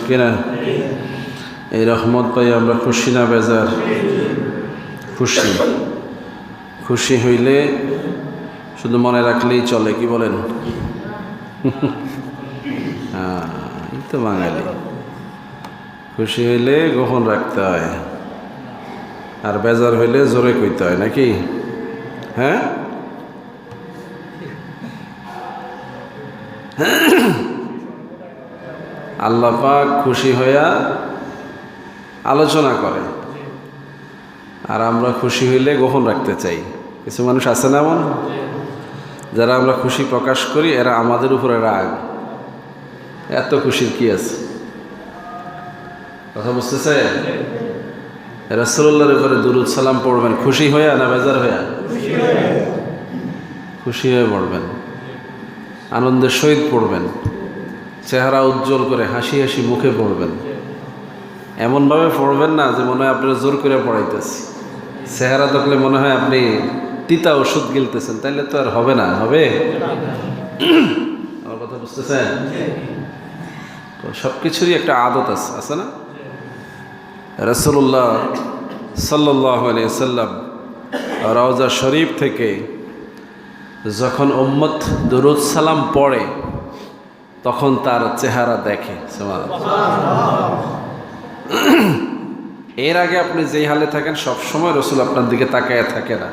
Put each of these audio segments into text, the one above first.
কিনা? এই রহমত পাই আমরা খুশি না বেজার? খুশি। খুশি হইলে শুধু মনে রাখলেই চলে, কি বলেন? এই তো বাঙালি। খুশি হইলে গোপন রাখতে হয়, আর বেজার হইলে জোরে কইতে হয়, নাকি? হ্যাঁ, আল্লাহ পাক খুশি হইয়া আলোচনা করে, আর আমরা খুশি হইলে গোপন রাখতে চাই। কিছু মানুষ আছে না এমন, যারা আমরা খুশি প্রকাশ করি এরা আমাদের উপরে রাগ। এত খুশির কি আছে? কথা বুঝতেছে? রাসূলুল্লাহর উপরে দুরূদ সালাম পড়বেন খুশি হইয়া না বেজার হইয়া? খুশি হয়ে পড়বেন, আনন্দের সহিত পড়বেন, চেহারা উজ্জ্বল করে হাসি হাসি মুখে পড়বেন। এমনভাবে পড়বেন না যে মনে হয় আপনারা জোর করে পড়াইতেছি। চেহারা দেখলে মনে হয় আপনি তিতা ওষুধ গিলতেছেন, তাইলে তো আর হবে না। হবে? আমার কথা বুঝতেছেন? সব কিছুরই একটা আদত আছে না? রাসূলুল্লাহ সাল্লাল্লাহু আলাইহি ওয়াসাল্লাম রওজা শরীফ থেকে যখন উম্মত দুরূদ সালাম পড়ে তখন তার চেহারা দেখে। এর আগে আপনি যেই হালে থাকেন সব সময় রাসূল আপনার দিকে তাকায় থাকে না,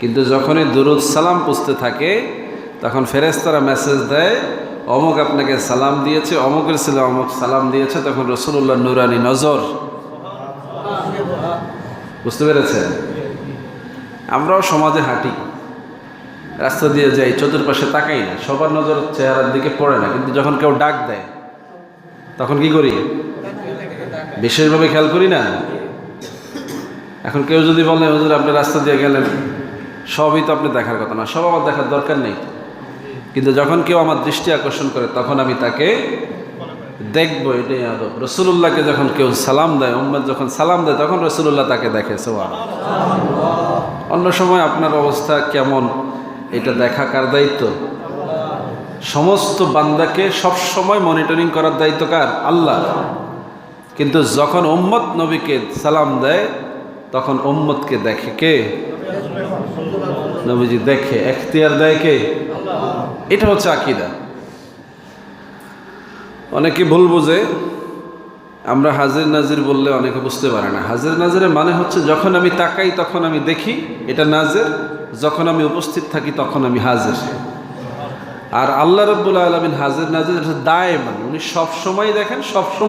কিন্তু যখনই দুরূদ সালাম পুছতে থাকে তখন ফেরেশতারা মেসেজ দেয়, অমুক আপনাকে সালাম দিয়েছে, অমুকের ছেলে অমুক সালাম দিয়েছে। তখন রাসূলুল্লাহ নুরানি নজর, বুঝতে পেরেছেন? আমরাও সমাজে হাঁটি, রাস্তা দিয়ে যাই, চতুর্পাশে তাকাই না, সবার নজর চেহারার দিকে পড়ে না, কিন্তু যখন কেউ ডাক দেয় তখন কি করি? বিশেষভাবে খেয়াল করি না? এখন কেউ যদি বলে হুজুর আপনি রাস্তা দিয়ে গেলেন, সবই তো আপনি দেখার কথা না, সব আমার দেখার দরকার নেই, কিন্তু যখন কেউ আমার দৃষ্টি আকর্ষণ করে তখন আমি তাকে দেখবো, এটাই আদব। রাসূলুল্লাহকে যখন কেউ সালাম দেয়, উম্মত যখন সালাম দেয় তখন রাসূলুল্লাহ তাকে দেখে। সুবহানাল্লাহ। অন্য সময় আপনার অবস্থা কেমন এটা দেখা কার দায়িত্ব? সমস্ত বান্দাকে সব সময় মনিটরিং করার দায়িত্ব কার? আল্লাহ। কিন্তু যখন উম্মত নবীকে সালাম দেয় তখন উম্মতকে দেখে কে? নবীজি দেখে, এখতিয়ার দেয় কে? এটা হচ্ছে আকীদা। অনেকে ভুল বুঝে, আমরা হাজির নাজির বললে অনেকে বুঝতে পারে না। হাজির নাজিরের মানে হচ্ছে যখন আমি তাকাই তখন আমি দেখি, এটা নাজির। যখন আমি উপস্থিত থাকি তখন আমি হাজির। আর আল্লাহ রাব্বুল আলামিন হাজির নাজির দায়, মানে উনি সব সময় দেখেন, সব সময়